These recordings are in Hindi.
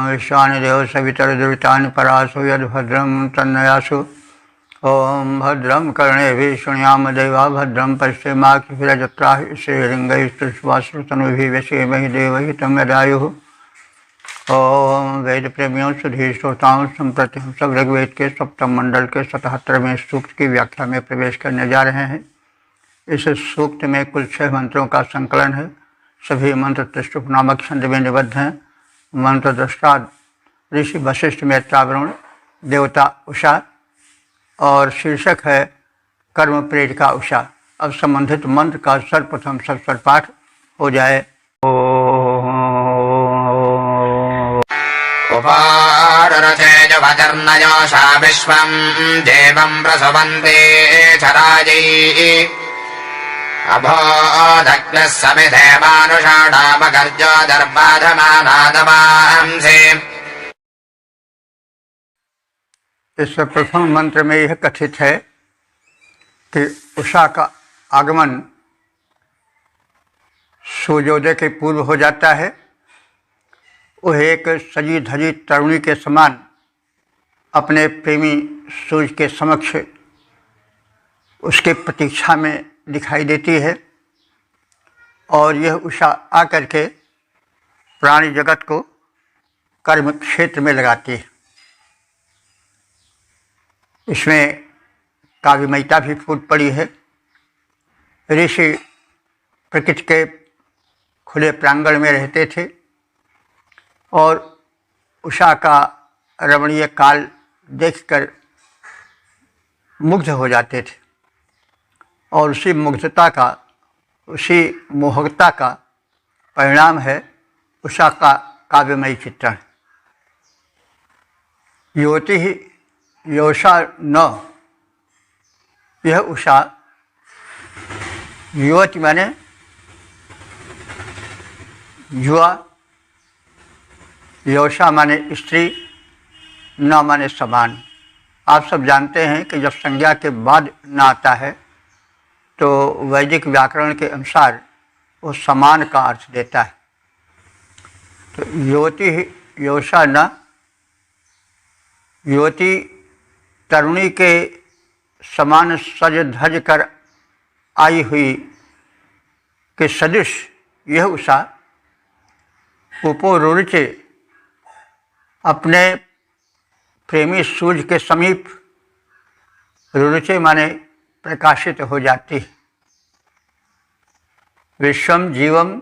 विश्वानि देव सवितरदुरितानि परासो यद्भद्रं तन्नयासु। ओम भद्रं कर्णेभिः शृणुयाम देवा भद्रं पश्येमाक्षभिर्यजत्राः श्रीरङ्गैस्तुष्वाश्रुतनुभिः व्यसेमहि देवहितं यदायुः। ओम वेद प्रेमियों सुधी श्रोताओं संप्रति हम सब ऋग्वेद के सप्तम मंडल के 77वें सूक्त की व्याख्या में प्रवेश करने जा रहे हैं। इस सूक्त में कुल 6 मंत्रों का संकलन है। सभी मंत्र त्रिशुप नामक छंद में निबद्ध हैं। मंत्र दृष्टा ऋषि वशिष्ठ मैत्रावरुण देवता उषा और शीर्षक है कर्म प्रेरिका उषा। अब संबंधित मंत्र का सर्वप्रथम सस्वर पाठ हो जाए। उपाररथेजवदर्नयोषा विश्वं देवं प्रसवन्ते चरायै अभोदग्नः समिधेमानुषाणामगर्जो दर्बाधमानादमांसे। इस प्रथम मंत्र में यह कथित है कि उषा का आगमन सूर्योदय के पूर्व हो जाता है। वह एक सजी धजी तरुणी के समान अपने प्रेमी सूर्य के समक्ष उसके प्रतीक्षा में दिखाई देती है और यह उषा आकर के प्राणी जगत को कर्म क्षेत्र में लगाती है। इसमें काव्यमयता भी फूट पड़ी है। ऋषि प्रकृति के खुले प्रांगण में रहते थे और उषा का रमणीय काल देखकर मुग्ध हो जाते थे और उसी मुग्धता का, उसी मोहकता का परिणाम है उषा का काव्यमयी चित्रण। युवती ही योषा न, यह उषा युवती माने युवा, योषा माने स्त्री, न माने समान। आप सब जानते हैं कि जब संज्ञा के बाद न आता है तो वैदिक व्याकरण के अनुसार वो समान का अर्थ देता है। तो युवती ही योषा न, युवती तरुणी के समान सज धज कर आई हुई के सदृश यह उषा उपोरुचे अपने प्रेमी सूर्य के समीप, रुचे माने प्रकाशित हो जाती है। विश्वम जीवम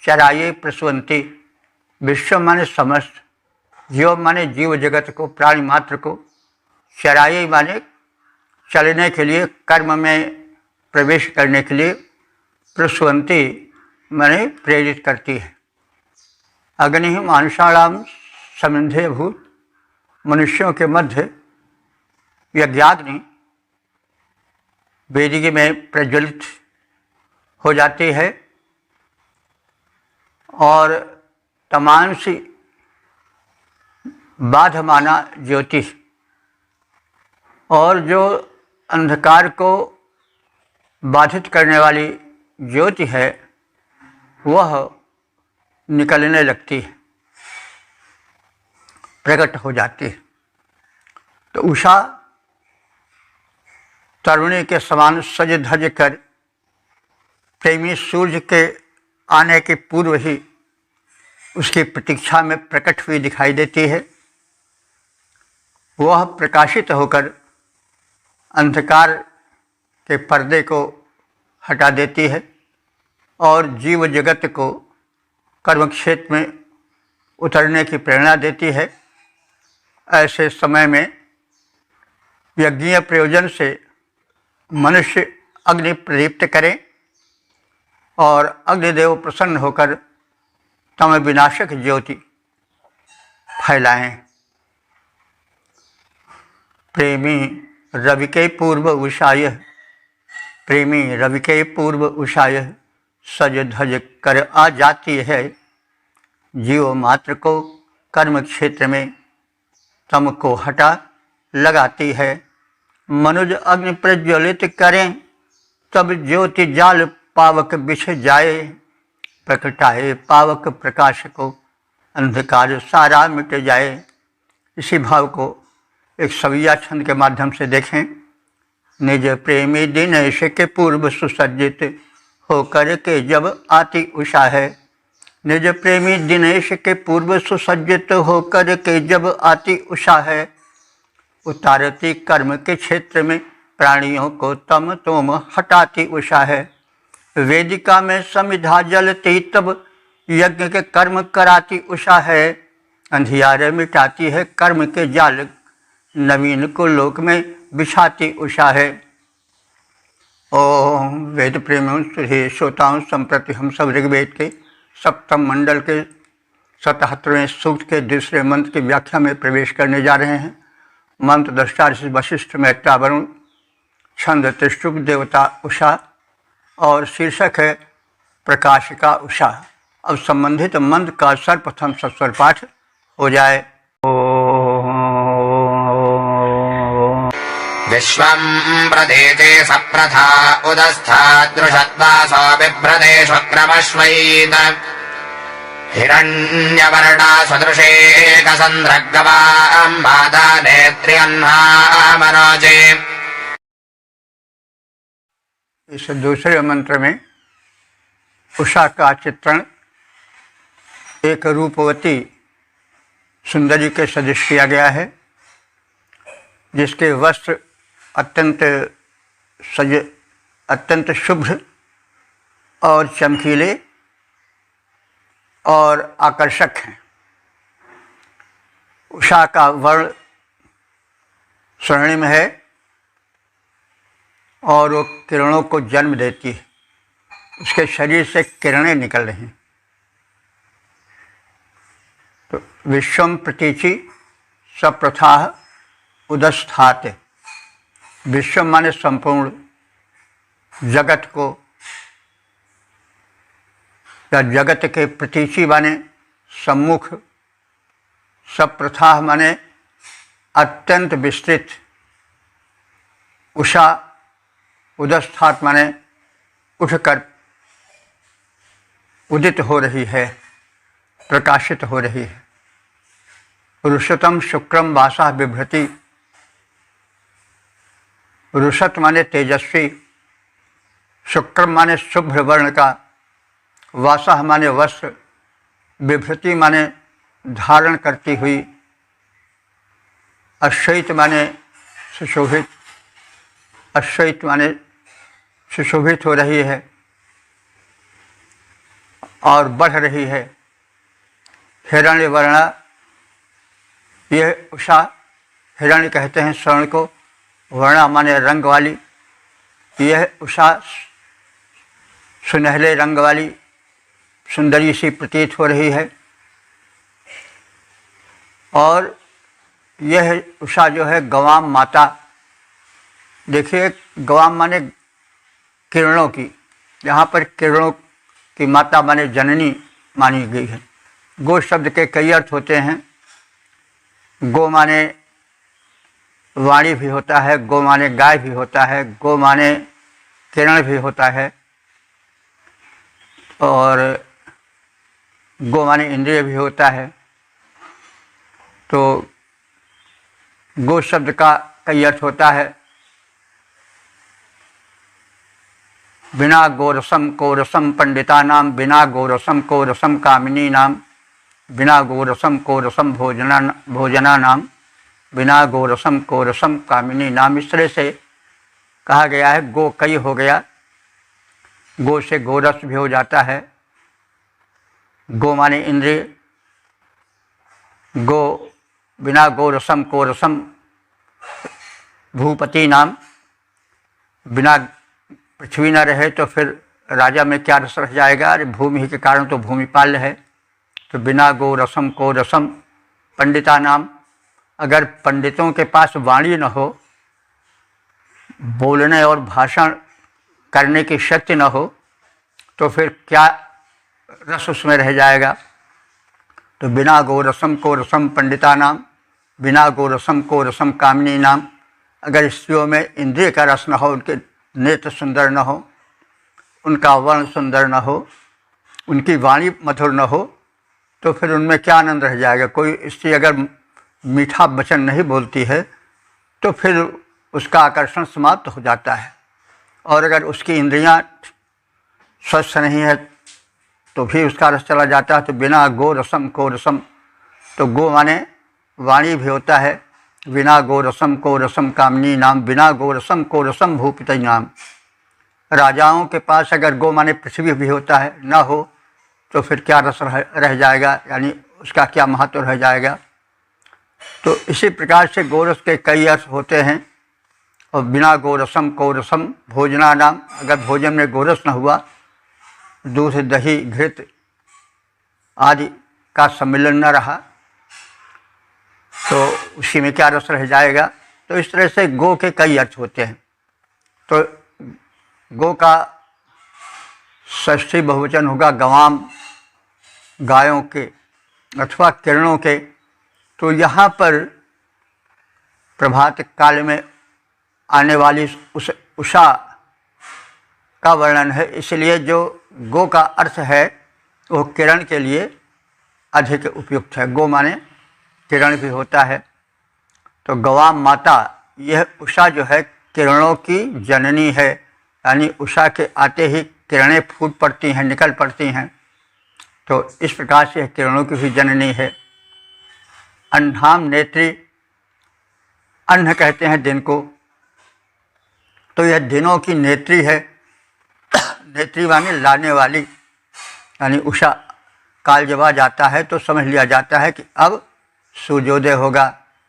चराये प्रसवंती, विश्व माने समस्त, जीव माने जीव जगत को, प्राणी मात्र को, चराये माने चलने के लिए, कर्म में प्रवेश करने के लिए, प्रसवंती माने प्रेरित करती है। अग्नि मानुषाणाम समिंधे भूत, मनुष्यों के मध्य यज्ञाग्नि वेदिक में प्रज्वलित हो जाती है और तमांसी बाधमाना ज्योति, और जो अंधकार को बाधित करने वाली ज्योति है वह निकलने लगती है, प्रकट हो जाती है। तो उषा तरुणी के समान सज धज कर प्रेमी सूर्य के आने के पूर्व ही उसकी प्रतीक्षा में प्रकट हुई दिखाई देती है। वह प्रकाशित होकर अंधकार के पर्दे को हटा देती है और जीव जगत को कर्म क्षेत्र में उतरने की प्रेरणा देती है। ऐसे समय में यज्ञीय प्रयोजन से मनुष्य अग्नि प्रदीप्त करें और अग्निदेव प्रसन्न होकर तम विनाशक ज्योति फैलाएं। प्रेमी रवि के पूर्व उषाय, प्रेमी रवि के पूर्व उषाय सज धज कर आ जाती है। जीव मात्र को कर्म क्षेत्र में तम को हटा लगाती है। मनुज अग्नि प्रज्वलित करें तब ज्योति जाल पावक बिछ जाए, प्रकटाए पावक प्रकाश को अंधकार सारा मिट जाए। इसी भाव को एक सविया छंद के माध्यम से देखें। निज प्रेमी दिनेश के पूर्व सुसज्जित होकर के जब आती उषा है। निज प्रेमी दिनेश के पूर्व सुसज्जित होकर के जब आती उषा है। उतारती कर्म के क्षेत्र में प्राणियों को तम तोम हटाती उषा है। वेदिका में समिधा जलती तब यज्ञ के कर्म कराती उषा है। अंधियारे मिटाती है कर्म के जाल, नवीन को लोक में बिछाती उषा है। ओम वेद प्रेमियों सुधे श्रोताओं, संप्रति हम सब ऋग्वेद के सप्तम मंडल के 77वें सूक्त के दूसरे मंत्र की व्याख्या में प्रवेश करने जा रहे हैं। मंत्र दृष्टा ऋषि वशिष्ठ मैत्रा वरुण, छंद त्रिशुभ देवता उषा और शीर्षक है प्रकाशिका उषा। अब संबंधित मंत्र का सर्वप्रथम सस्वर पाठ हो जाए। विश्वं प्रदेते सप्रथा उदस्थादृशत्वासो बिभ्रते शुक्रमश्वैत हिरण्यवर्णा सदृशेकसन्द्रग्गवां बाधा नेत्र्यह्नामनोजे। इस दूसरे मंत्र में उषा का चित्रण एक रूपवती सुंदरी के सदृश किया गया है, जिसके वस्त्र अत्यंत शुभ्र और चमकीले और आकर्षक हैं। उषा का वर्ण स्वर्णिम है और वो किरणों को जन्म देती है। उसके शरीर से किरणें निकल रही हैं। तो विश्वम प्रतीचि सप्रथा उदस्थात। विश्व माने संपूर्ण जगत को, या जगत के प्रतीचि माने सम्मुख, सप्रथा माने अत्यंत विस्तृत, उषा उदस्थात माने उठकर उदित हो रही है, प्रकाशित हो रही है। रुषतम शुक्रम वासा बिभ्रति। रुषत माने तेजस्वी, शुक्र माने शुभ्र वर्ण का, वासा माने वस्त्र, बिभ्रति माने धारण करती हुई, अश्वैत माने सुशोभित, अश्वैत माने सुशोभित हो रही है और बढ़ रही है। हिरण्य वर्णा, यह उषा, हिरण्य कहते हैं स्वर्ण को, वर्णा माने रंग वाली। यह उषा सुनहले रंग वाली सुंदरी सी प्रतीत हो रही है। और यह उषा जो है गवाम माता, देखिए गवाम माने किरणों की, यहाँ पर किरणों की माता माने जननी मानी गई है। गो शब्द के कई अर्थ होते हैं। गो माने वाणी भी होता है, गो माने गाय भी होता है, गो माने किरण भी होता है, और गो माने इंद्रिय भी होता है। तो गो शब्द का कई अर्थ होता है। बिना गोरसम कोरसम पंडिता नाम, बिना गोरसम कोरसम कामिनी नाम, बिना गोरसम कोरसम भोजना नाम, बिना गोरसम कोरसम कामिनी नाम। इस तरह से कहा गया है। गो कई हो गया, गो से गोरस भी हो जाता है। गो माने इंद्रिय, गो बिना गोरसम कोरसम भूपति नाम। बिना पृथ्वी न रहे तो फिर राजा में क्या रस रह जाएगा। अरे भूमि के कारण तो भूमिपाल्य है। तो बिना गो रसम को रसम पंडिता नाम। अगर पंडितों के पास वाणी न हो, बोलने और भाषण करने की शक्ति न हो, तो फिर क्या रस उसमें रह जाएगा। तो बिना गो रसम को रसम पंडिता नाम, बिना गो रसम को रसम कामिनी नाम। अगर स्त्रियों में इंद्रिय का रस न हो, उनके नेत्र सुंदर न हो, उनका वर्ण सुंदर न हो, उनकी वाणी मधुर न हो, तो फिर उनमें क्या आनंद रह जाएगा। कोई स्त्री अगर मीठा वचन नहीं बोलती है तो फिर उसका आकर्षण समाप्त हो जाता है, और अगर उसकी इंद्रियां स्वस्थ नहीं है तो भी उसका रस चला जाता है। तो बिना गो रसम को रसम, तो गो माने वाणी भी होता है। बिना गो रसम को रसम कामनी नाम, बिना गो रसम को रसम भूपित नाम। राजाओं के पास अगर गो माने पृथ्वी भी होता है, ना हो तो फिर क्या रस रह जाएगा, यानी उसका क्या महत्व रह जाएगा। तो इसी प्रकार से गोरस के कई अर्थ होते हैं। और बिना गोरसम को रसम भोजना नाम, अगर भोजन में गोरस न हुआ, दूध दही घृत आदि का सम्मिलन न रहा, तो उसी में क्या रस रह जाएगा। तो इस तरह से गो के कई अर्थ होते हैं। तो गो का षष्ठी बहुवचन होगा गवाम, गायों के अथवा किरणों के। तो यहाँ पर प्रभात काल में आने वाली उस उषा का वर्णन है, इसलिए जो गो का अर्थ है वो किरण के लिए अधिक उपयुक्त है। गो माने किरण भी होता है। तो गवाम माता, यह उषा जो है किरणों की जननी है, यानी उषा के आते ही किरणें फूट पड़ती हैं, निकल पड़ती हैं। तो इस प्रकार से किरणों की भी जननी है। अन्नाम नेत्री, अन्न कहते हैं दिन को, तो यह दिनों की नेत्री है। नेत्री माने लाने वाली, यानी उषा काल जब आ जाता है तो समझ लिया जाता है कि अब सूर्योदय होगा,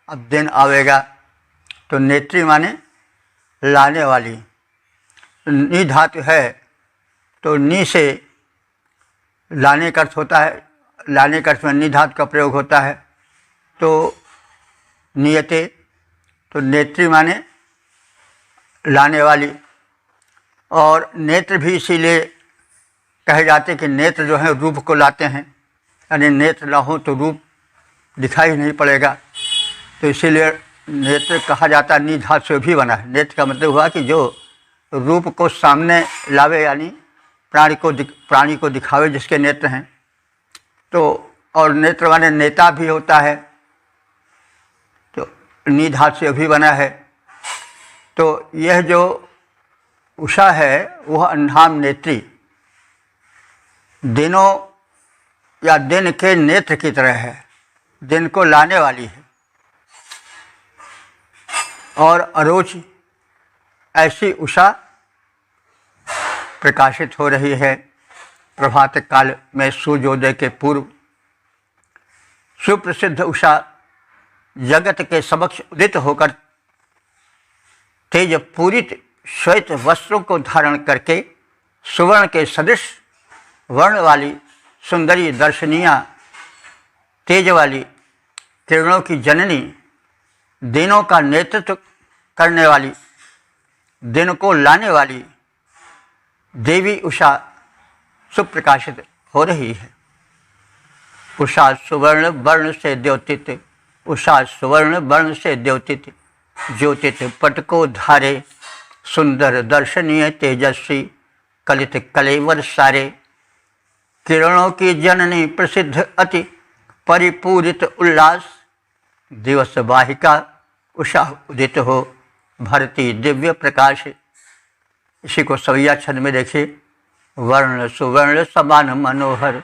अब दिन आवेगा। तो नेत्री माने लाने वाली। नी धातु है तो नी से लाने का अर्थ होता है, लाने का अर्थ में नी धातु का प्रयोग होता है। तो नियते, तो नेत्री माने लाने वाली। और नेत्र भी इसीलिए कहे जाते कि नेत्र जो है रूप को लाते हैं, यानी नेत्र ना हो तो रूप दिखाई नहीं पड़ेगा। तो इसीलिए नेत्र कहा जाता है, नी धातु से भी बना है। नेत्र का मतलब हुआ कि जो रूप को सामने लावे, यानी प्राणी को दिखावे, जिसके नेत्र हैं। तो और नेत्र माने नेता भी होता है, तो नी धातु से भी बना है। तो यह जो उषा है वह अन्नाम नेत्री, दिनों या दिन के नेत्र की तरह है, दिन को लाने वाली है। और अरोच, ऐसी उषा प्रकाशित हो रही है प्रभात काल में सूर्योदय के पूर्व। सुप्रसिद्ध उषा जगत के समक्ष उदित होकर तेज पूरित श्वेत वस्त्रों को धारण करके सुवर्ण के सदृश वर्ण वाली सुंदरी दर्शनीया तेज वाली किरणों की जननी, दिनों का नेतृत्व करने वाली, दिन को लाने वाली देवी उषा सुप्रकाशित हो रही है। उषा सुवर्ण वर्ण से द्योतित, उषा सुवर्ण वर्ण से द्योतित, ज्योतित पटको धारे, सुंदर दर्शनीय तेजस्वी कलित कलेवर सारे, किरणों की जननी प्रसिद्ध अति परिपूरित उल्लास, दिवस वाहिका उषा उदित हो भरती दिव्य प्रकाश। इसी को सवैया छंद में देखिए। वर्ण सुवर्ण समान मनोहर,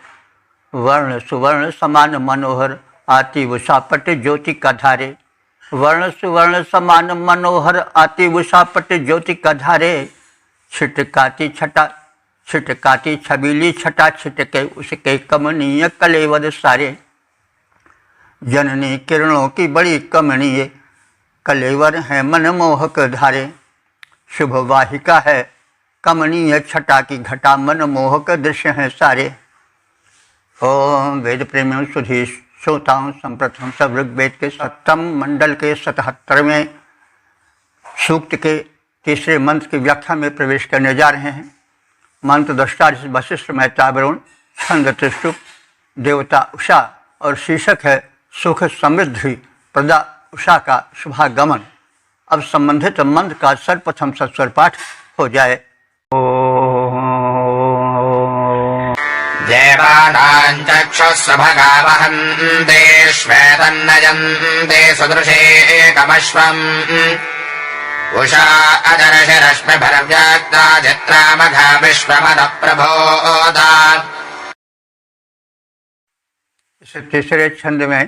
वर्ण सुवर्ण समान मनोहर, आती उषा पट ज्योति का धारे। वर्ण सुवर्ण समान मनोहर, आती उषा पट ज्योति का धारे। छिटकाती छटा, छिटकाती छबीली छटा छिटके उसके कमनीय कलेवर सारे। जननी किरणों की बड़ी कमनीय कलेवर है मनमोहक धारे। शुभ वाहिका है कमनीय छटा की घटा, मनमोहक दृश्य हैं सारे। ओम वेद प्रेमियों सुधी श्रोताओं, संप्रथम सब ऋग्वेद के 7वें मंडल के 77वें सूक्त के तीसरे मंत्र की व्याख्या में प्रवेश करने जा रहे हैं। मंत्र दृष्टा वशिष्ठ मेहता वरुण, छंद त्रिशुप, देवता उषा और शीर्षक है सुख समृद्धि प्रदा उषा का शुभागमन। अब संबंधित मंत्र का सर्वप्रथम सस्वर पाठ हो जाए। देवानां चक्षुः भगावहन्ते श्वेतन्नयन्ते सुदृशेकमश्वम् उषा अदर्शरश्मिभिर्व्यक्ता चित्रामघा विश्वमनः प्रबोधा। इस तीसरे छंद में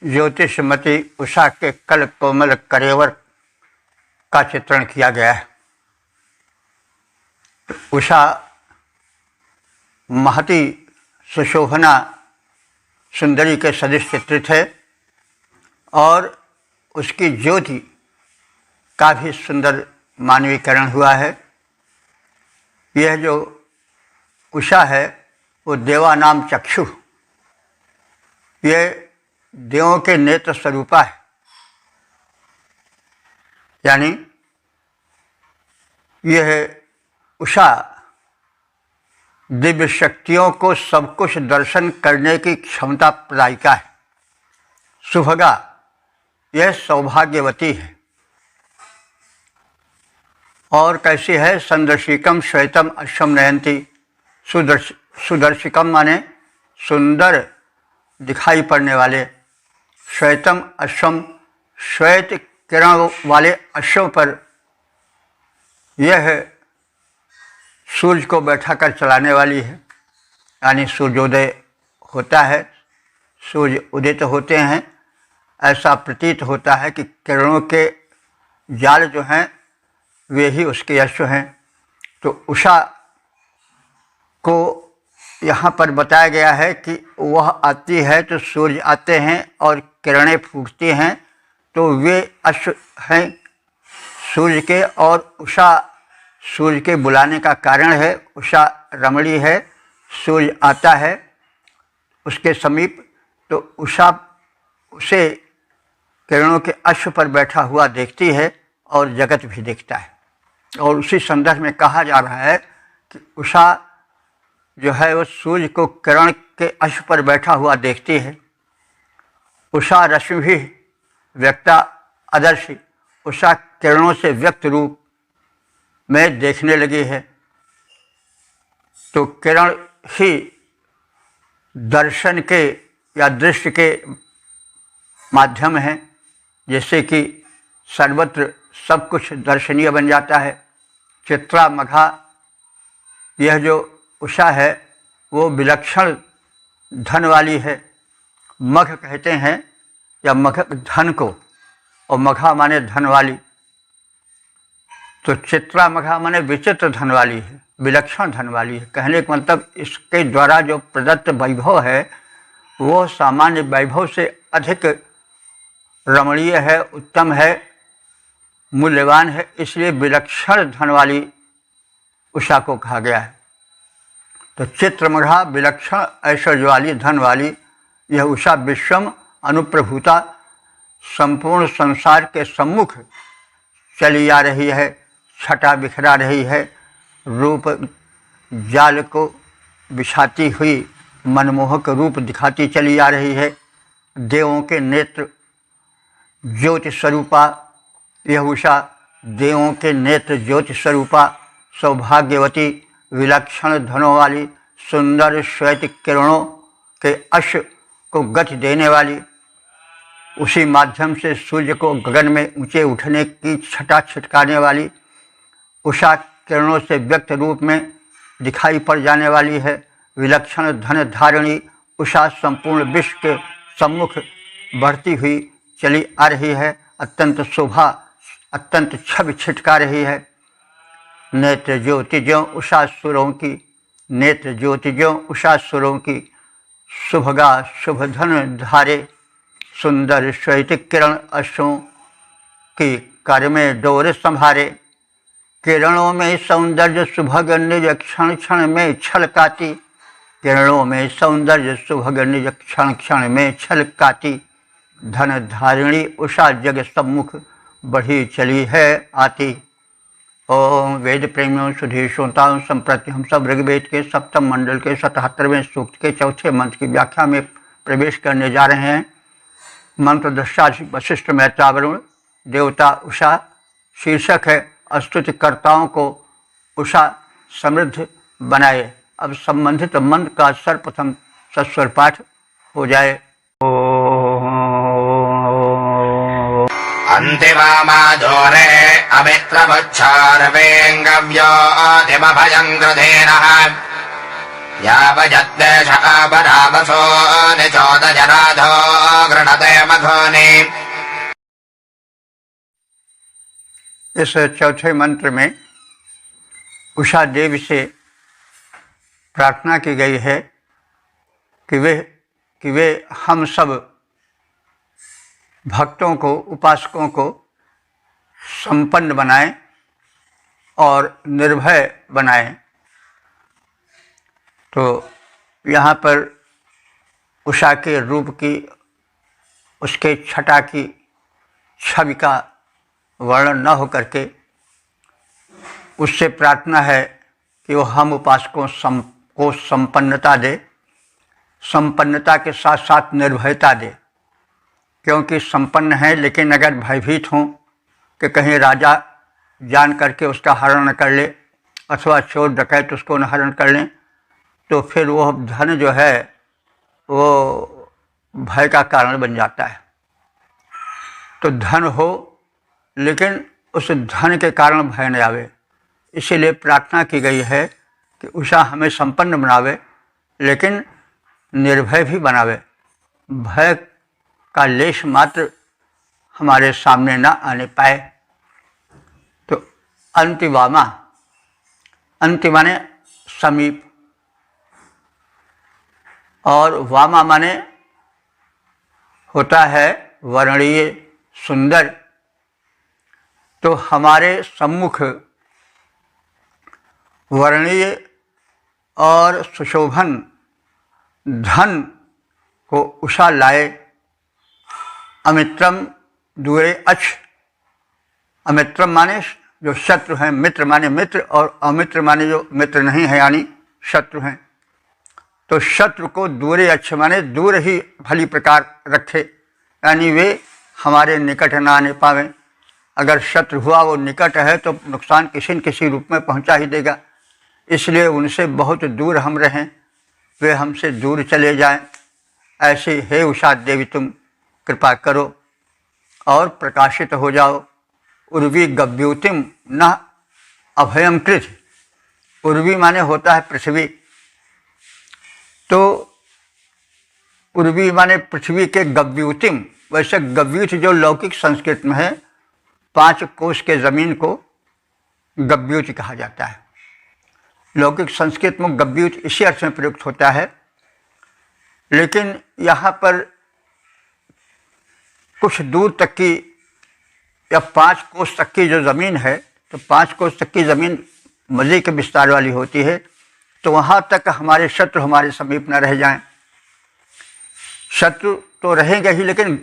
ज्योतिषमती उषा के कल कोमल करेवर का चित्रण किया गया है। उषा महती सुशोभना सुंदरी के सदृश चित्रित है और उसकी ज्योति का भी सुंदर मानवीकरण हुआ है। यह जो उषा है वो देवानाम चक्षु, ये देवों के नेत्र स्वरूपा है, यानी यह उषा दिव्य शक्तियों को सब कुछ दर्शन करने की क्षमता प्रदायिका है। सुभगा, यह सौभाग्यवती है। और कैसी है? संदर्शिकम श्वेतम अश्वम नयंती। सुदर्शिकम माने सुंदर दिखाई पड़ने वाले, श्वेतम अश्वम, श्वेत किरण वाले अश्वों पर यह सूर्य को बैठा कर चलाने वाली है। यानी सूर्योदय होता है, सूर्य उदित होते हैं, ऐसा प्रतीत होता है कि किरणों के जाल जो हैं वे ही उसके अश्व हैं। तो उषा को यहाँ पर बताया गया है कि वह आती है तो सूर्य आते हैं और किरणें फूटती हैं, तो वे अश्व हैं सूर्य के, और उषा सूर्य के बुलाने का कारण है। उषा रमणी है, सूर्य आता है उसके समीप, तो उषा उसे किरणों के अश्व पर बैठा हुआ देखती है और जगत भी देखता है। और उसी संदर्भ में कहा जा रहा है कि उषा जो है वो सूर्य को किरण के अश्व पर बैठा हुआ देखती है। उषा रश्मि भी व्यक्ता अदर्शी, उषा किरणों से व्यक्त रूप में देखने लगी है। तो किरण ही दर्शन के या दृश्य के माध्यम है, जैसे कि सर्वत्र सब कुछ दर्शनीय बन जाता है। चित्रा मघा, यह जो उषा है वो विलक्षण धन वाली है। मघ कहते हैं या मघ धन को, और मघा माने धन वाली। तो चित्रा मघा माने विचित्र धन वाली है, विलक्षण धन वाली है। कहने का मतलब इसके द्वारा जो प्रदत्त वैभव है वो सामान्य वैभव से अधिक रमणीय है, उत्तम है, मूल्यवान है, इसलिए विलक्षण धन वाली उषा को कहा गया है। तो चित्रमघा विलक्षण ऐश्वर्य वाली धन वाली यह उषा विश्वम अनुप्रभुता संपूर्ण संसार के सम्मुख चली आ रही है, छटा बिखरा रही है, रूप जाल को बिछाती हुई मनमोहक रूप दिखाती चली आ रही है। देवों के नेत्र ज्योति स्वरूपा यह उषा, देवों के नेत्र ज्योति स्वरूपा, सौभाग्यवती, विलक्षण धनों वाली, सुंदर श्वेत किरणों के अश्व को गति देने वाली, उसी माध्यम से सूर्य को गगन में ऊंचे उठने की छटा छिटकाने वाली, उषा किरणों से व्यक्त रूप में दिखाई पड़ जाने वाली है। विलक्षण धन धारिणी उषा संपूर्ण विश्व के सम्मुख बढ़ती हुई चली आ रही है, अत्यंत शोभा, अत्यंत छवि छिटका रही है। नेत्र ज्योतिजों उषा सुरों की, नेत्र ज्योतिजों उषा सुरों की, शुभगा शुभ धन धारे, सुंदर श्वेत किरण अश्वों की कर में डोर संभारे, किरणों में सौंदर्य सुभग निज क्षण क्षण में छलकाती, किरणों में सौंदर्य सुभग निज क्षण क्षण में छलकाती, धन धारिणी उषा जग सम्मुख बढ़ी चली है आती। ओम वेद प्रेमियों सुधी श्रोताओं, संप्रति हम सब ऋग्वेद के सप्तम मंडल के 77वें सूक्त के चौथे मंत्र की व्याख्या में प्रवेश करने जा रहे हैं। मंत्र दृष्टा वशिष्ठ मैत्रावरुण, देवता उषा। शीर्षक है स्तुतिकर्ताओं को उषा समृद्ध बनाए, अब संबंधित मंत्र का सर्वप्रथम सस्वर पाठ हो जाए। अन्तिमामाधोरे अमित्रमुच्छार्वेङ्गव्योऽधिमभयङ्कृधेनः यावजद्देश अपरावसो निचोदजराधो गृणते मघोनि। इस चौथे मंत्र में उषा देवी से प्रार्थना की गई है कि वे हम सब भक्तों को, उपासकों को संपन्न बनाएं और निर्भय बनाएं। तो यहाँ पर उषा के रूप की, उसके छटा की छवि का वर्णन न हो करके उससे प्रार्थना है कि वो हम उपासकों को संपन्नता दे, संपन्नता के साथ साथ निर्भयता दे। क्योंकि संपन्न है लेकिन अगर भयभीत हों कि कहीं राजा जान करके उसका हरण न कर ले अथवा चोर डकैत उसको न हरण कर लें, तो फिर वो धन जो है वो भय का कारण बन जाता है। तो धन हो लेकिन उस धन के कारण भय न आवे, इसीलिए प्रार्थना की गई है कि उषा हमें संपन्न बनावे लेकिन निर्भय भी बनावे, भय का लेश मात्र हमारे सामने न आने पाए। तो अंतिवामा, अंति माने समीप और वामा माने होता है वर्णीय, सुंदर। तो हमारे सम्मुख वर्णीय और सुशोभन धन को उषा लाए। अमित्रम दूरे अच्छ, अमित्रम माने जो शत्रु हैं, मित्र माने मित्र और अमित्र माने जो मित्र नहीं है यानी शत्रु हैं। तो शत्रु को दूरे अच्छे माने दूर ही भली प्रकार रखे, यानी वे हमारे निकट ना आने पावें। अगर शत्रु हुआ वो निकट है तो नुकसान किसी न किसी रूप में पहुंचा ही देगा, इसलिए उनसे बहुत दूर हम रहें, वे हमसे दूर चले जाएं। ऐसे हे उषा देवी तुम कृपा करो और प्रकाशित हो जाओ। उर्वी गव्यूतिम न अभयम कृत, उर्वी माने होता है पृथ्वी। तो उर्वी माने पृथ्वी के गव्यूतिम, वैसे गव्यूत जो लौकिक संस्कृत में है 5 कोस के ज़मीन को गव्यूत कहा जाता है। लौकिक संस्कृत में गव्यूत इसी अर्थ में प्रयुक्त होता है, लेकिन यहाँ पर कुछ दूर तक की या 5 कोस तक की जो ज़मीन है, तो 5 कोस तक की ज़मीन मज़े के विस्तार वाली होती है। तो वहाँ तक हमारे शत्रु हमारे समीप न रह जाएं। शत्रु तो रहेंगे ही लेकिन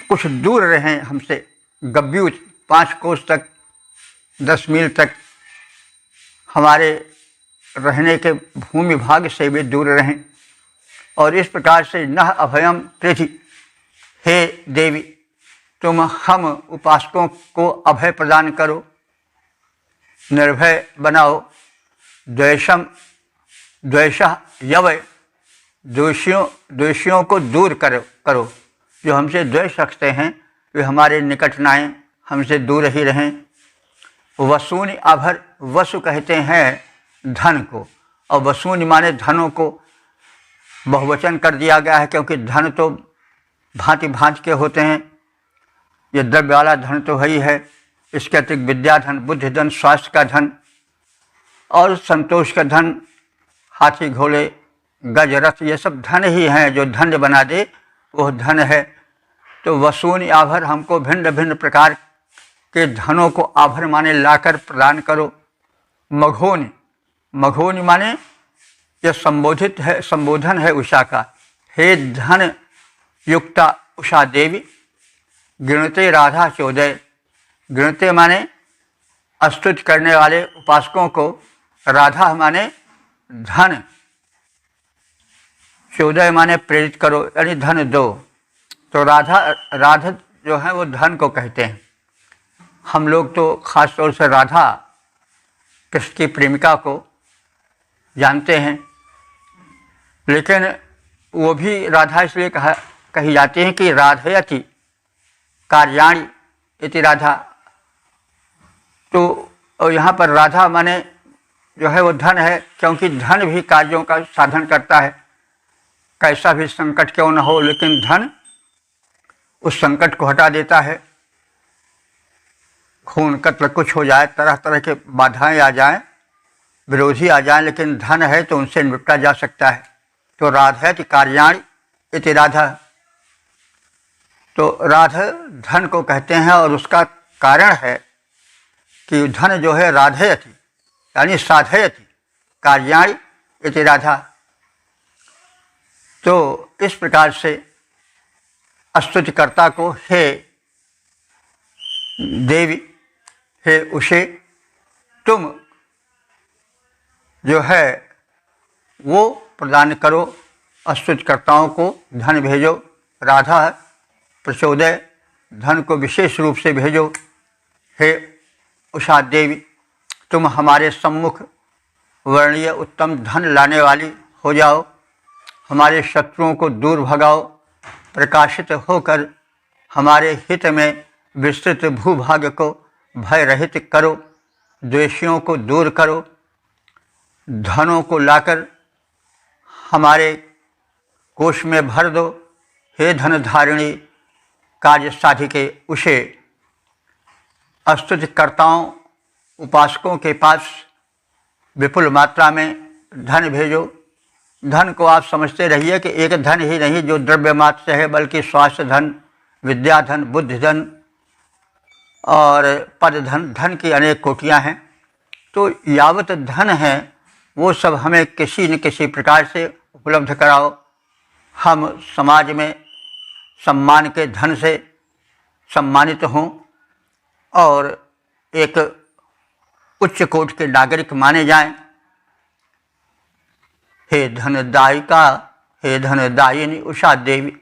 कुछ दूर रहें हमसे। गव्यूत 5 कोस तक, 10 मील तक हमारे रहने के भूमि भाग से भी दूर रहें। और इस प्रकार से नह अभयम पृथ्वी, हे देवी तुम हम उपासकों को अभय प्रदान करो, निर्भय बनाओ। द्वेषम द्वेषः यवय, द्वेषियों को दूर करो। जो हमसे द्वेष रखते हैं वे हमारे निकट न आएं, हमसे दूर ही रहें। वसूनि आभर, वसु कहते हैं धन को, और वसूनि माने धनों को बहुवचन कर दिया गया है, क्योंकि धन तो भांति भांति के होते हैं। ये द्रव्य वाला धन तो है ही है, इसके अतिरिक्त विद्या धन, बुद्धि धन, स्वास्थ्य का धन और संतोष का धन, हाथी घोड़े गज रथ, ये सब धन ही हैं। जो धन्य बना दे वह धन है। तो वसूनि आभर, हमको भिन्न भिन्न प्रकार के धनों को आभर माने लाकर प्रदान करो। मघोनि, मघोनि माने यह संबोधन है उषा का। हे धन युक्ता उषा देवी, गिणते राधा चोदय। गिणते माने स्तुति करने वाले उपासकों को, राधा माने धन, चोदय माने प्रेरित करो यानी धन दो। तो राधा जो है वो धन को कहते हैं। हम लोग तो खास तौर से राधा कृष्ण की प्रेमिका को जानते हैं, लेकिन वो भी राधा इसलिए कही जाती है कि राधयति कार्याणि इति राधा। तो यहाँ पर राधा माने जो है वो धन है, क्योंकि धन भी कार्यों का साधन करता है। कैसा भी संकट क्यों न हो, लेकिन धन उस संकट को हटा देता है। खून कत्ल कुछ हो जाए, तरह तरह के बाधाएं आ जाएं, विरोधी आ जाएं, लेकिन धन है तो उनसे निपटा जा सकता है। तो राधयति कार्याणि इति राधा। तो राधा धन को कहते हैं, और उसका कारण है कि धन जो है राधयति यानी साधयति कार्याणि इति राधा। तो इस प्रकार से स्तुतिकर्ता को हे देवी, हे उषे, तुम जो है वो प्रदान करो, स्तुतिकर्ताओं को धन भेजो। राधा प्रचोदय, धन को विशेष रूप से भेजो। हे उषा देवी, तुम हमारे सम्मुख वर्णीय उत्तम धन लाने वाली हो जाओ, हमारे शत्रुओं को दूर भगाओ, प्रकाशित होकर हमारे हित में विस्तृत भूभाग को भय रहित करो, द्वेषियों को दूर करो, धनों को लाकर हमारे कोष में भर दो। हे धन धारिणी कार्य साधिके उषे, स्तुतिकर्ताओं उपासकों के पास विपुल मात्रा में धन भेजो। धन को आप समझते रहिए कि एक धन ही नहीं जो द्रव्य मात्र से है, बल्कि स्वास्थ्य धन, विद्या धन, बुद्धि धन और पद धन, धन की अनेक कोटियाँ हैं। तो यावत धन है वो सब हमें किसी न किसी प्रकार से उपलब्ध कराओ। हम समाज में सम्मान के धन से सम्मानित हों और एक उच्च कोटि के नागरिक माने जाएं। हे धनदायिका, हे धनदायिनी उषा देवी,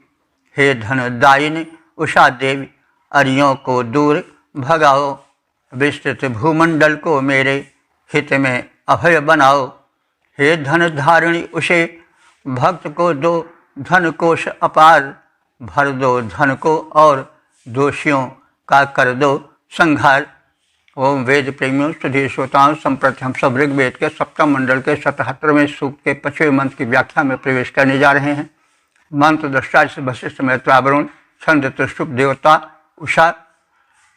हे धनदायिनी उषा देवी, अरियों को दूर भगाओ, विस्तृत भूमंडल को मेरे हित में अभय बनाओ। हे धन धारिणी उषे, भक्त को दो धन कोश अपार, भर दो धन को और दोषियों का कर दो संहार। ओम वेद प्रेमियों सुधी श्रोताओं, संप्रति हम सब ऋग्वेद के सप्तम मंडल के 77वें सूक्त के 5वें मंत्र की व्याख्या में प्रवेश करने जा रहे हैं। मंत्र दृष्टा से वशिष्ठ मैत्रावरुण, छंद त्रिशुभ देवता उषा।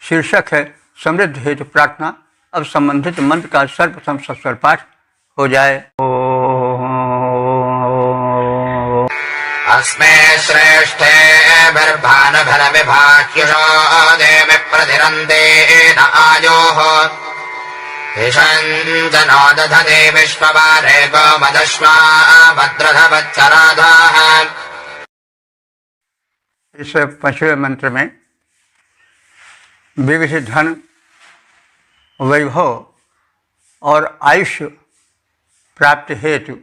शीर्षक है समृद्ध हेतु प्रार्थना। अब संबंधित मंत्र का सर्वप्रथम सस्वर पाठ हो जाए। अस्मे श्रेष्ठे बिर्भानुफलविभाख्युषो देवि प्रतिरन्ते न आयोः ईशञ्जनो दधते विश्ववारे गोमदश्वा भद्रधवच्चराधाः। इस 5वें मंत्र में विविध धन, वैभव और आयुष्य प्राप्ति हेतु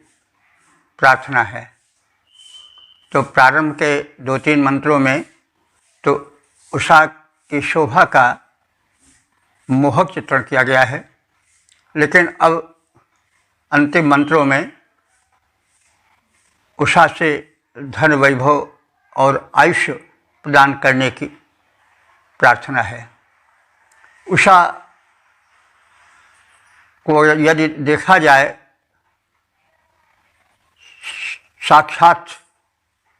प्रार्थना है। तो प्रारंभ के 2-3 मंत्रों में तो उषा की शोभा का मोहक चित्रण किया गया है, लेकिन अब अंतिम मंत्रों में उषा से धन, वैभव और आयुष्य प्रदान करने की प्रार्थना है। उषा को यदि देखा जाए साक्षात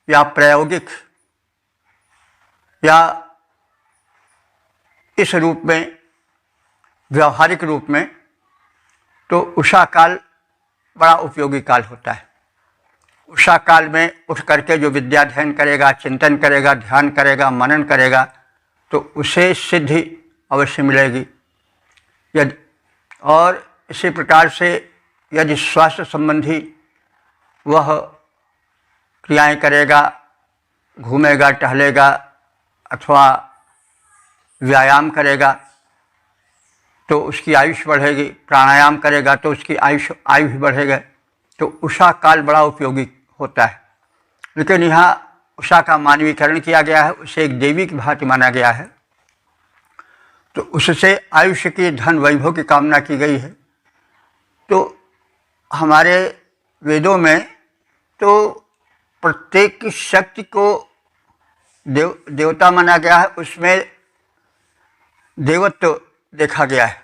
या प्रायोगिक या इस रूप में, व्यवहारिक रूप में, तो उषा काल बड़ा उपयोगी काल होता है। उषा काल में उठ करके जो विद्या अध्ययन करेगा, चिंतन करेगा, ध्यान करेगा, मनन करेगा, तो उसे सिद्धि अवश्य मिलेगी। यदि और इसी प्रकार से यदि स्वास्थ्य संबंधी वह क्रियाएं करेगा, घूमेगा, टहलेगा अथवा व्यायाम करेगा तो उसकी आयुष बढ़ेगी, प्राणायाम करेगा तो उसकी आयु भी बढ़ेगा। तो उषा काल बड़ा उपयोगी होता है। लेकिन यहाँ उषा का मानवीकरण किया गया है, उसे एक देवी की भांति माना गया है, तो उससे आयुष्य की, धन, वैभव की कामना की गई है। तो हमारे वेदों में तो प्रत्येक की शक्ति को देवता माना गया है, उसमें देवत्व देखा गया है,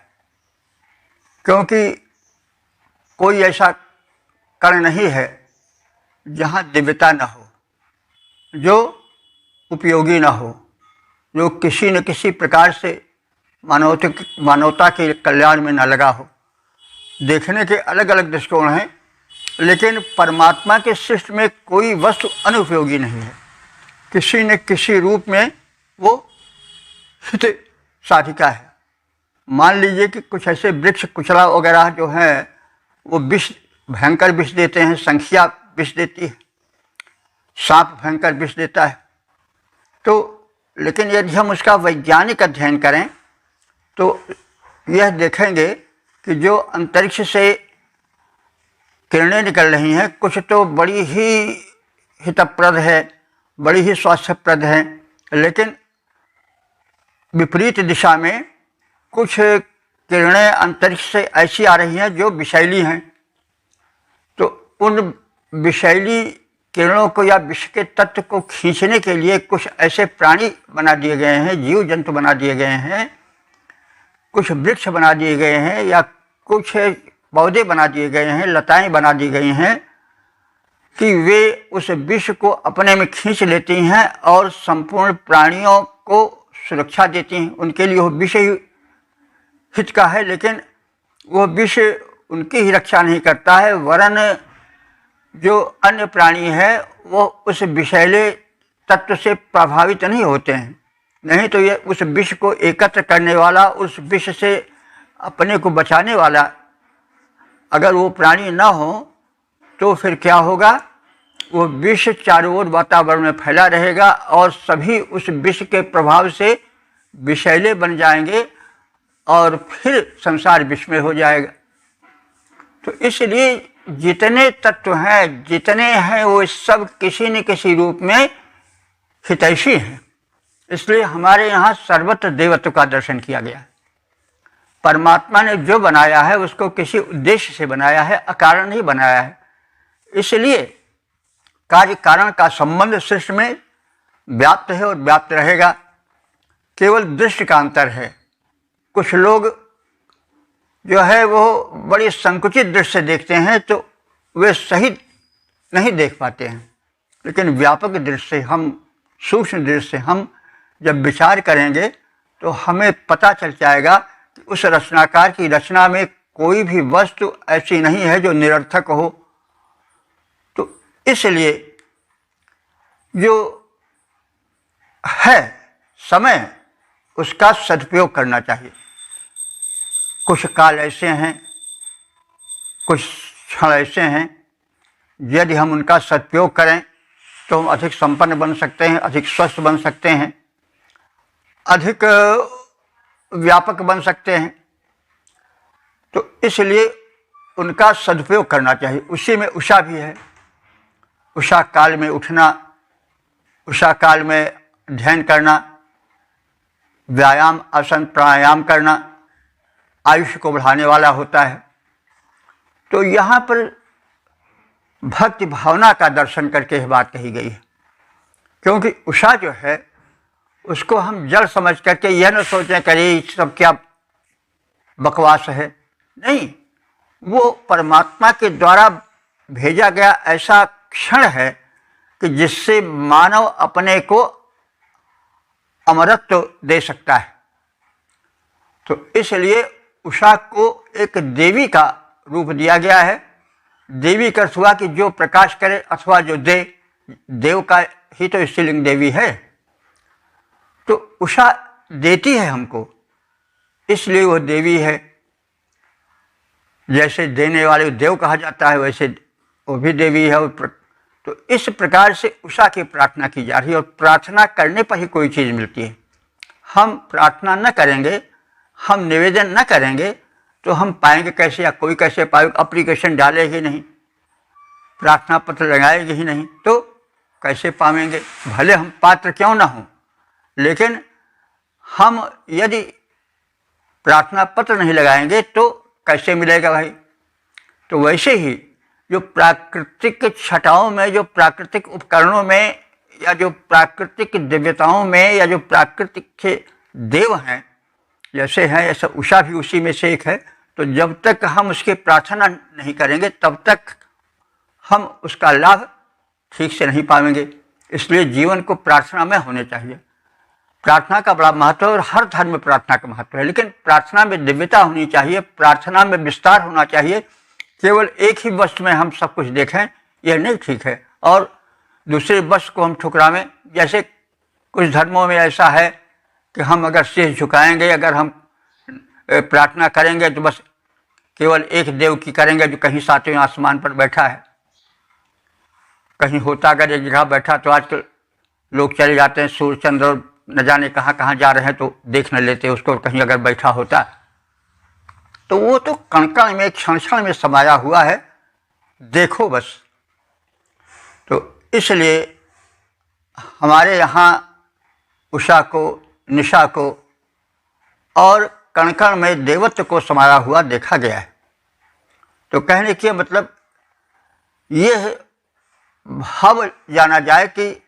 क्योंकि कोई ऐसा कर्ण नहीं है जहाँ दिव्यता न हो, जो उपयोगी न हो, जो किसी न किसी प्रकार से मानवता के कल्याण में न लगा हो। देखने के अलग अलग दृष्टिकोण हैं, लेकिन परमात्मा के सृष्टि में कोई वस्तु अनुपयोगी नहीं है। किसी न किसी रूप में वो हित साधिका है। मान लीजिए कि कुछ ऐसे वृक्ष कुचला वगैरह जो हैं वो विष, भयंकर विष देते हैं, संख्या विष देती है, सांप भयंकर विष देता है। तो लेकिन यदि हम उसका वैज्ञानिक अध्ययन करें तो यह देखेंगे कि जो अंतरिक्ष से किरणें निकल रही हैं, कुछ तो बड़ी ही हितप्रद है, बड़ी ही स्वास्थ्यप्रद है, लेकिन विपरीत दिशा में कुछ किरणें अंतरिक्ष से ऐसी आ रही हैं जो विषैली हैं। तो उन विषैली किरणों को या विष के तत्व को खींचने के लिए कुछ ऐसे प्राणी बना दिए गए हैं, जीव जंतु बना दिए गए हैं, कुछ वृक्ष बना दिए गए हैं, या कुछ पौधे बना दिए गए हैं, लताएं बना दी गई हैं कि वे उस विष को अपने में खींच लेती हैं और संपूर्ण प्राणियों को सुरक्षा देती हैं। उनके लिए वो विष ही हित का है, लेकिन वो विष उनकी ही रक्षा नहीं करता है, वरन जो अन्य प्राणी है वो उस विषैले तत्व से प्रभावित नहीं होते हैं। नहीं तो ये उस विष को एकत्र करने वाला, उस विष से अपने को बचाने वाला अगर वो प्राणी ना हो तो फिर क्या होगा, वो विष चारों ओर वातावरण में फैला रहेगा और सभी उस विष के प्रभाव से विषैले बन जाएंगे और फिर संसार विषमय हो जाएगा। तो इसलिए जितने तत्व हैं, जितने हैं, वो सब किसी न किसी रूप में हितैषी हैं। इसलिए हमारे यहाँ सर्वत्र देवत्व का दर्शन किया गया है। परमात्मा ने जो बनाया है उसको किसी उद्देश्य से बनाया है, अकारण नहीं बनाया है। इसलिए कार्य कारण का संबंध सृष्टि में व्याप्त है और व्याप्त रहेगा। केवल दृष्टि का अंतर है। कुछ लोग जो है वो बड़ी संकुचित दृष्टि से देखते हैं तो वे सही नहीं देख पाते हैं, लेकिन व्यापक दृष्टि से हम, सूक्ष्म दृष्टि से हम जब विचार करेंगे तो हमें पता चल जाएगा कि उस रचनाकार की रचना में कोई भी वस्तु ऐसी नहीं है जो निरर्थक हो। तो इसलिए जो है समय, उसका सदुपयोग करना चाहिए। कुछ काल ऐसे हैं, कुछ क्षण ऐसे हैं, यदि हम उनका सदुपयोग करें तो हम अधिक संपन्न बन सकते हैं, अधिक स्वस्थ बन सकते हैं, अधिक व्यापक बन सकते हैं। तो इसलिए उनका सदुपयोग करना चाहिए। उसी में उषा भी है। उषा काल में उठना, उषा काल में ध्यान करना, व्यायाम, आसन, प्राणायाम करना आयुष्य को बढ़ाने वाला होता है। तो यहाँ पर भक्ति भावना का दर्शन करके यह बात कही गई है, क्योंकि उषा जो है उसको हम जड़ समझ करके यह न सोचें करें सब क्या बकवास है। नहीं, वो परमात्मा के द्वारा भेजा गया ऐसा क्षण है कि जिससे मानव अपने को अमरत्व दे सकता है। तो इसलिए उषा को एक देवी का रूप दिया गया है। देवी का अर्थ हुआ कि जो प्रकाश करे अथवा जो दे, देव का ही तो स्त्रीलिंग देवी है। तो उषा देती है हमको, इसलिए वो देवी है। जैसे देने वाले देव कहा जाता है, वैसे वो भी देवी है। तो इस प्रकार से उषा की प्रार्थना की जा रही है, और प्रार्थना करने पर ही कोई चीज़ मिलती है। हम प्रार्थना न करेंगे, हम निवेदन न करेंगे तो हम पाएंगे कैसे, या कोई कैसे पाएगा? एप्लीकेशन डालेगी नहीं, प्रार्थना पत्र लगाएगी ही नहीं, तो कैसे पावेंगे? भले हम पात्र क्यों ना हों, लेकिन हम यदि प्रार्थना पत्र नहीं लगाएंगे तो कैसे मिलेगा भाई? तो वैसे ही जो प्राकृतिक छटाओं में, जो प्राकृतिक उपकरणों में, या जो प्राकृतिक दिव्यताओं में, या जो प्राकृतिक के देव हैं जैसे हैं, ऐसा उषा भी उसी में से एक है। तो जब तक हम उसकी प्रार्थना नहीं करेंगे तब तक हम उसका लाभ ठीक से नहीं पाएंगे। इसलिए जीवन को प्रार्थना में होने चाहिए। प्रार्थना का बड़ा महत्व है और हर धर्म में प्रार्थना का महत्व है, लेकिन प्रार्थना में दिव्यता होनी चाहिए, प्रार्थना में विस्तार होना चाहिए। केवल एक ही वस्तु में हम सब कुछ देखें यह नहीं ठीक है, और दूसरे वस्तु को हम ठुकरावें। जैसे कुछ धर्मों में ऐसा है कि हम अगर शीश झुकाएंगे, अगर हम प्रार्थना करेंगे तो बस केवल एक देव की करेंगे जो कहीं सातवें आसमान पर बैठा है। कहीं होता अगर एक जगह बैठा तो आजकल लोग चले जाते हैं सूर्य चंद्र और न जाने कहाँ कहाँ जा रहे हैं तो देख न लेते उसको, कहीं अगर बैठा होता तो वो तो कण कण में, क्षण क्षण में समाया हुआ है, देखो बस। तो इसलिए हमारे यहाँ उषा को, निशा को और कण कण में देवत्व को समाया हुआ देखा गया है। तो कहने के मतलब यह भाव जाना जाए कि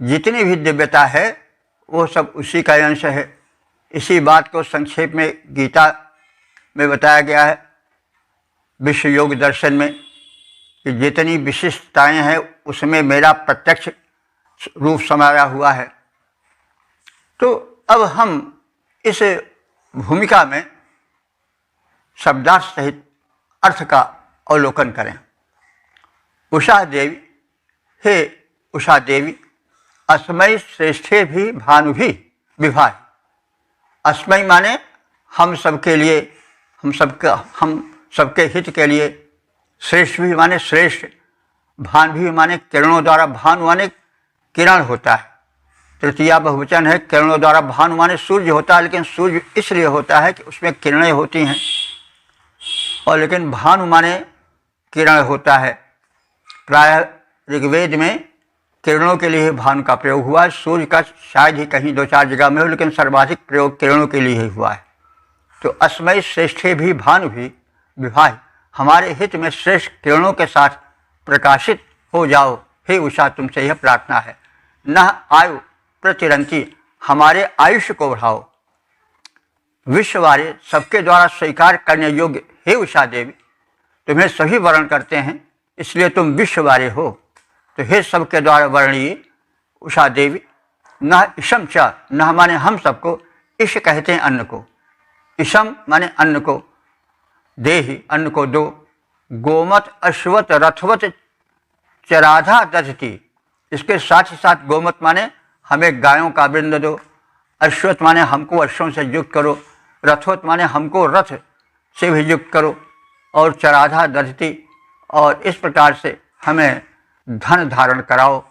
जितनी भी दिव्यता है वो सब उसी का अंश है। इसी बात को संक्षेप में गीता में बताया गया है, विश्व योग दर्शन में, कि जितनी विशिष्टताएं हैं उसमें मेरा प्रत्यक्ष रूप समाया हुआ है। तो अब हम इस भूमिका में शब्दार्थ सहित अर्थ का अवलोकन करें। उषा देवी, हे उषा देवी, अस्मै श्रेष्ठे भी भानु भी विभा। अस्मै माने हम सबके लिए, हम सबके हित के लिए, श्रेष्ठ भी माने श्रेष्ठ, भान भी माने किरणों द्वारा, भानु माने किरण होता है, तृतीया बहुवचन है। किरणों द्वारा भानु माने सूर्य होता है, लेकिन सूर्य इसलिए होता है कि उसमें किरणें होती हैं, और लेकिन भानु माने किरण होता है। प्रायः ऋग्वेद में किरणों के लिए भानु का प्रयोग हुआ है। सूर्य का शायद ही कहीं दो चार जगह में हो, लेकिन सर्वाधिक प्रयोग किरणों के लिए ही हुआ है। तो अस्मै श्रेष्ठे भी भानु भी विभाय, हमारे हित में श्रेष्ठ किरणों के साथ प्रकाशित हो जाओ हे उषा, तुमसे यह प्रार्थना है। न आयु प्रतिरंती, हमारे आयुष्य को बढ़ाओ। विश्ववारे, सबके द्वारा स्वीकार करने योग्य हे उषा देवी, तुम्हें सभी वर्ण करते हैं इसलिए तुम विश्ववारे हो। तो हे सबके द्वारा वर्णीय उषा देवी। न इशम च, न माने हम सबको, इश कहते हैं अन्न को, इशम माने अन्न को, देहि अन्न को दो। गोमत अश्वत रथवत चराधा दधति, इसके साथ ही साथ गोमत माने हमें गायों का वृंद दो, अश्वत माने हमको अश्वों से युक्त करो, रथवत माने हमको रथ से भी युक्त करो, और चराधा दधति, और इस प्रकार से हमें धन धारण कराओ।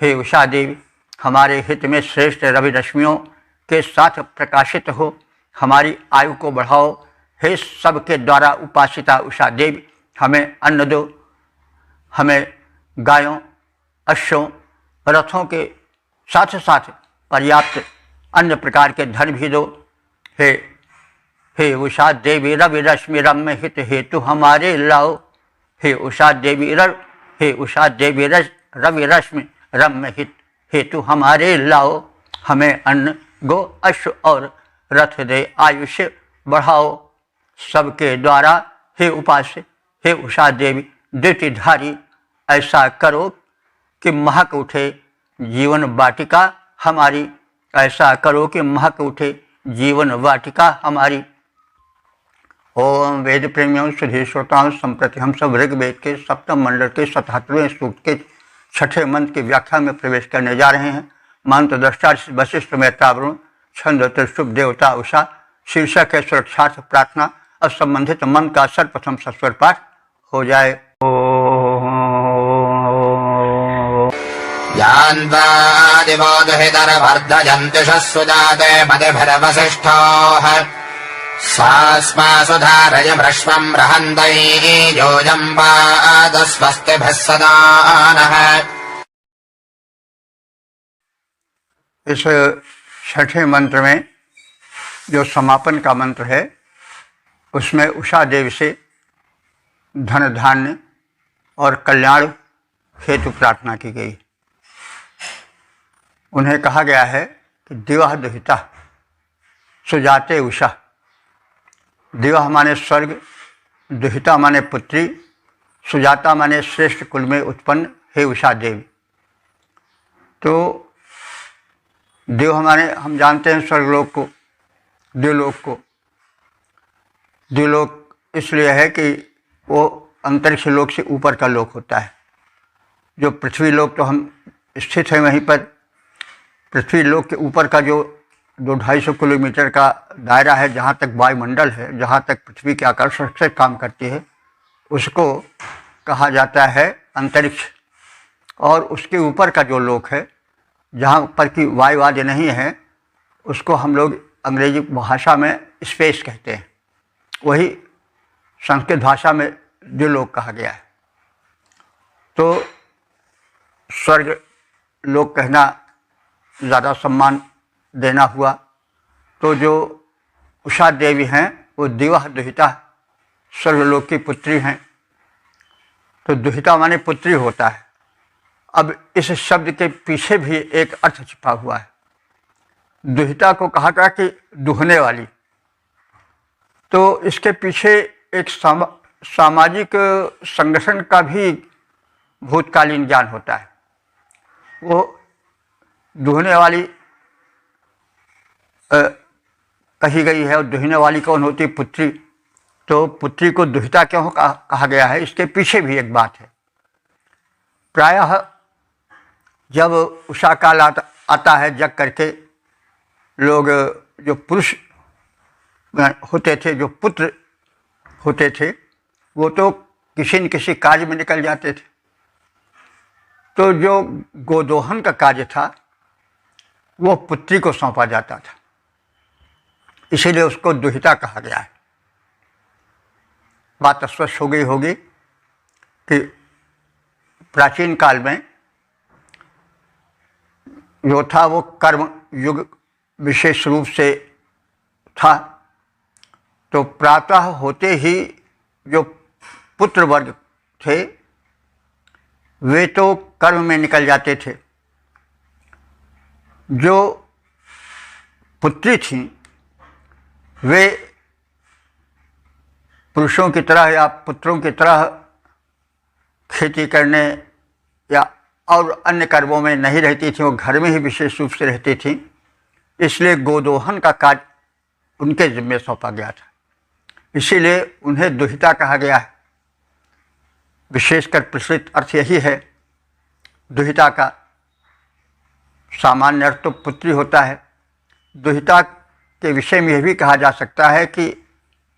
हे उषा देवी, हमारे हित में श्रेष्ठ रवि रश्मियों के साथ प्रकाशित हो, हमारी आयु को बढ़ाओ। हे सबके द्वारा उपासिता उषा देवी, हमें अन्न दो, हमें गायों, अश्वों, रथों के साथ साथ पर्याप्त अन्य प्रकार के धन भी दो। हे उषा देवी रवि रश्मि रम्य हित हेतु हमारे लाओ। हे उषा देवी हे उषा देवी रवि रश्मि रम्य हित हेतु हमारे लाओ। हमें अन्न, गो, अश्व और रथ दे, आयुष्य बढ़ाओ सबके द्वारा। हे उपास्य, हे उषा देवी द्युतिधारी, ऐसा करो कि महक उठे जीवन वाटिका हमारी, ऐसा करो कि महक उठे जीवन वाटिका हमारी। ओम वेद प्रेमियों सुधी श्रोताओं, संप्रति हम सब ऋग्वेद के सप्तम मंडल के 77वें सूक्त के 6ठे मंत्र की व्याख्या में प्रवेश करने जा रहे हैं। मंत्र दृष्टा वशिष्ठ मैत्रावरुण, छंद त्रिशुभ देवता उषा, शीर्षक है सुरक्षार्थ प्रार्थना। अब संबंधित मंत्र का सर्वप्रथम सस्वर पाठ हो जाए। यान्वादिवोदहितरवर्धयन्ति शस्वजाते मदिभिर्वसिष्ठोः स्वास्मासु धारयमृष्वं रहन्दै योऽयं वादस्वस्तिभिः सदा नः। इस छठे मंत्र में जो समापन का मंत्र है उसमें उषा देवी से धन धान्य और कल्याण हेतु प्रार्थना की गई। उन्हें कहा गया है कि दिवः दुहिता सुजाते उषा। दिवः माने स्वर्ग, दुहिता माने पुत्री, सुजाता माने श्रेष्ठ कुल में उत्पन्न हे उषा देवी। तो देव माने हम जानते हैं स्वर्गलोक को, देवलोक को। देवलोक इसलिए है कि वो अंतरिक्ष लोक से ऊपर का लोक होता है। जो पृथ्वी लोक तो हम स्थित हैं वहीं पर, पृथ्वी लोक के ऊपर का जो 200-250 किलोमीटर का दायरा है, जहाँ तक वायुमंडल है, जहाँ तक पृथ्वी के आकर्षण से काम करती है, उसको कहा जाता है अंतरिक्ष। और उसके ऊपर का जो लोक है, जहाँ पर की वायु आदि नहीं है, उसको हम लोग अंग्रेजी भाषा में स्पेस कहते हैं। वही संस्कृत भाषा में जो लोक कहा गया है। तो स्वर्ग लोक कहना ज़्यादा सम्मान देना हुआ। तो जो उषा देवी हैं वो दिवः दुहिता स्वर्गलोक की पुत्री हैं। तो दुहिता माने पुत्री होता है। अब इस शब्द के पीछे भी एक अर्थ छिपा हुआ है। दुहिता को कहा गया कि दुहने वाली। तो इसके पीछे एक सामाजिक संगठन का भी भूतकालीन ज्ञान होता है। वो दुहने वाली कही गई है, और दुहने वाली कौन होती? पुत्री। तो पुत्री को दुहिता क्यों कहा गया है, इसके पीछे भी एक बात है। प्रायः जब उषा काल आता है, जग करके लोग जो पुरुष होते थे, जो पुत्र होते थे, वो तो किसी न किसी कार्य में निकल जाते थे। तो जो गोदोहन का कार्य था वो पुत्री को सौंपा जाता था, इसीलिए उसको दुहिता कहा गया है। बात स्पष्ट हो गई होगी कि प्राचीन काल में जो था वो कर्म युग विशेष रूप से था। तो प्रातः होते ही जो पुत्र वर्ग थे वे तो कर्म में निकल जाते थे। जो पुत्री थीं वे पुरुषों की तरह या पुत्रों की तरह खेती करने या और अन्य कर्मों में नहीं रहती थीं, वो घर में ही विशेष रूप से रहती थीं। इसलिए गोदोहन का कार्य उनके जिम्मे सौंपा गया था, इसीलिए उन्हें दुहिता कहा गया है। विशेषकर प्रचलित अर्थ यही है दुहिता का। सामान्य अर्थ तो पुत्री होता है। दुहिता के विषय में यह भी कहा जा सकता है कि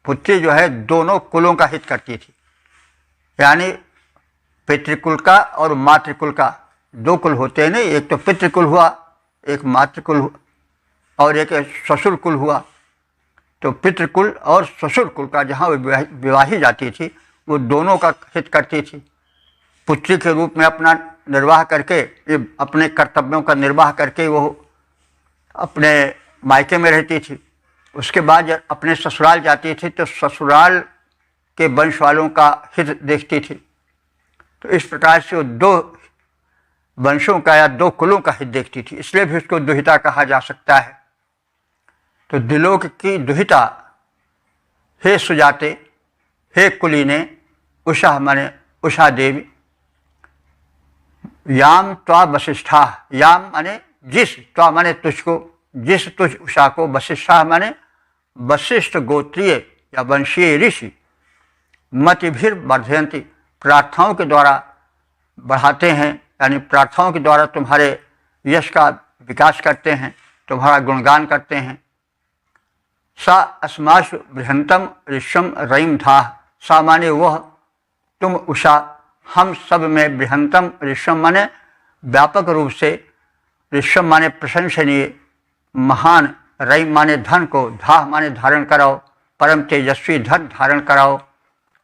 पुत्री जो है दोनों कुलों का हित करती थी, यानी पितृकुल का और मातृकुल का। दो कुल होते हैं नहीं, एक तो पितृकुल हुआ, एक मातृकुल हुआ, और एक ससुर कुल हुआ। तो पितृकुल और ससुर कुल का जहाँ विवाही जाती थी वो दोनों का हित करती थी। पुत्री के रूप में अपना निर्वाह करके, अपने कर्तव्यों का निर्वाह करके वो अपने मायके में रहती थी। उसके बाद जब अपने ससुराल जाती थी तो ससुराल के वंश वालों का हित देखती थी। तो इस प्रकार से वो दो वंशों का या दो कुलों का हित देखती थी, इसलिए भी उसको दुहिता कहा जा सकता है। तो दिलोक की दुहिता हे सुजाते, हे कुलीने, उषा माने उषा देवी, याम त्वा वशिष्ठा। याम माने जिस, त्वा माने तुझको, जिस तुझ उषा को, वशिष्ठा माने वशिष्ठ गोत्रीय या वंशीय ऋषि, मतिभिर वर्धयन्ति, प्रार्थनाओं के द्वारा बढ़ाते हैं, यानी प्रार्थनाओं के द्वारा तुम्हारे यश का विकास करते हैं, तुम्हारा गुणगान करते हैं। सा अस्मासु बृहंतम ऋषम रईम धाह। सा माने वह, तुम उषा, हम सब में बृहंतम ऋषम माने व्यापक रूप से, ऋषम माने प्रशंसनीय, महान, रईम माने धन को, धाह माने धारण कराओ, परम तेजस्वी धन धारण कराओ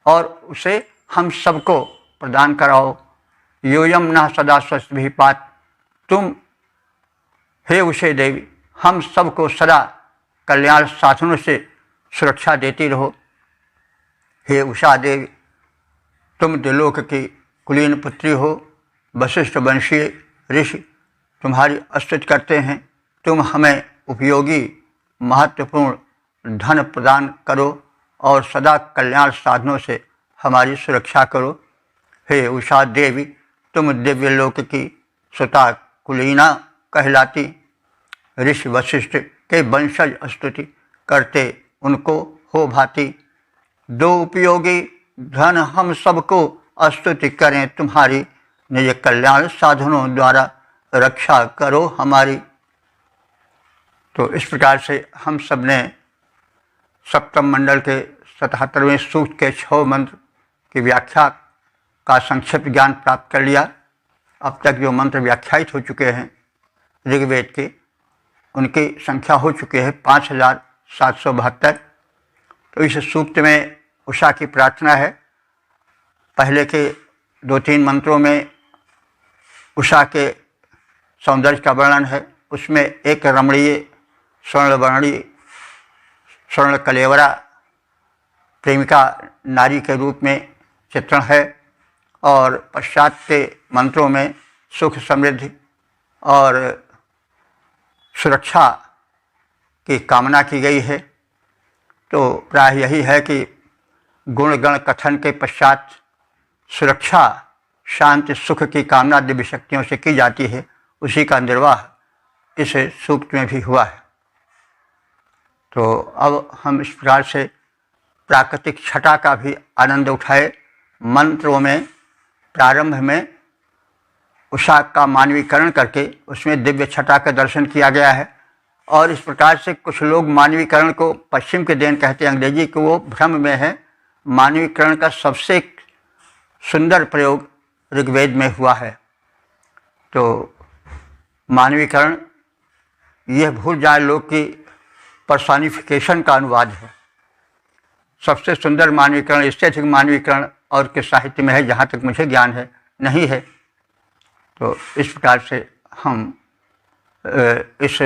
और उसे हम सबको प्रदान कराओ। योयम न सदा स्वस्ति पात। तुम हे उषे देवी हम सबको सदा कल्याण साधनों से सुरक्षा देती रहो। हे उषा देवी तुम त्रिलोक की कुलीन पुत्री हो। वशिष्ठ वंशीय ऋषि तुम्हारी स्तुति करते हैं। तुम हमें उपयोगी महत्वपूर्ण धन प्रदान करो और सदा कल्याण साधनों से हमारी सुरक्षा करो। हे उषा देवी, तुम दिव्य लोक की सुता कुलीना कहलाती। ऋषि वशिष्ठ के वंशज स्तुति करते उनको हो भांति। दो उपयोगी धन हम सबको स्तुति करें तुम्हारी। निज कल्याण साधनों द्वारा रक्षा करो हमारी। तो इस प्रकार से हम सब ने सप्तम मंडल के 77वें सूक्त के 6 मंत्र की व्याख्या का संक्षिप्त ज्ञान प्राप्त कर लिया। अब तक जो मंत्र व्याख्यायित हो चुके हैं ऋग्वेद के, उनकी संख्या हो चुकी है 5772। तो इस सूक्त में उषा की प्रार्थना है। पहले के 2-3 मंत्रों में उषा के सौंदर्य का वर्णन है। उसमें एक रमणीय स्वर्णवर्णी स्वर्ण कलेवरा प्रेमिका नारी के रूप में चित्रण है और पश्चात के मंत्रों में सुख समृद्धि और सुरक्षा की कामना की गई है। तो प्राय यही है कि गुणगण कथन के पश्चात सुरक्षा, शांति, सुख की कामना दिव्य शक्तियों से की जाती है। उसी का निर्वाह इस सूक्त में भी हुआ है। तो अब हम इस प्रकार से प्राकृतिक छटा का भी आनंद उठाए। मंत्रों में प्रारंभ में उषा का मानवीकरण करके उसमें दिव्य छटा का दर्शन किया गया है। और इस प्रकार से कुछ लोग मानवीकरण को पश्चिम के देन कहते हैं, अंग्रेजी को, वो भ्रम में है। मानवीकरण का सबसे सुंदर प्रयोग ऋग्वेद में हुआ है। तो मानवीकरण यह भूल जाए लोग कि पर्सोनिफिकेशन का अनुवाद है। सबसे सुंदर मानवीकरण, इससे अधिक मानवीकरण और के साहित्य में है, जहाँ तक मुझे ज्ञान है नहीं है। तो इस प्रकार से हम इस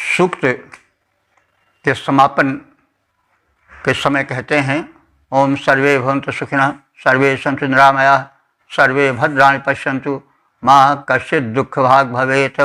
सूक्त के समापन के समय कहते हैं, ओम सर्वे भवन्तु सुखिनः, सर्वे सन्तु निरामयाः, सर्वे भद्राणि पश्यन्तु, मा कश्चित् दुःखभाग् भवेत्।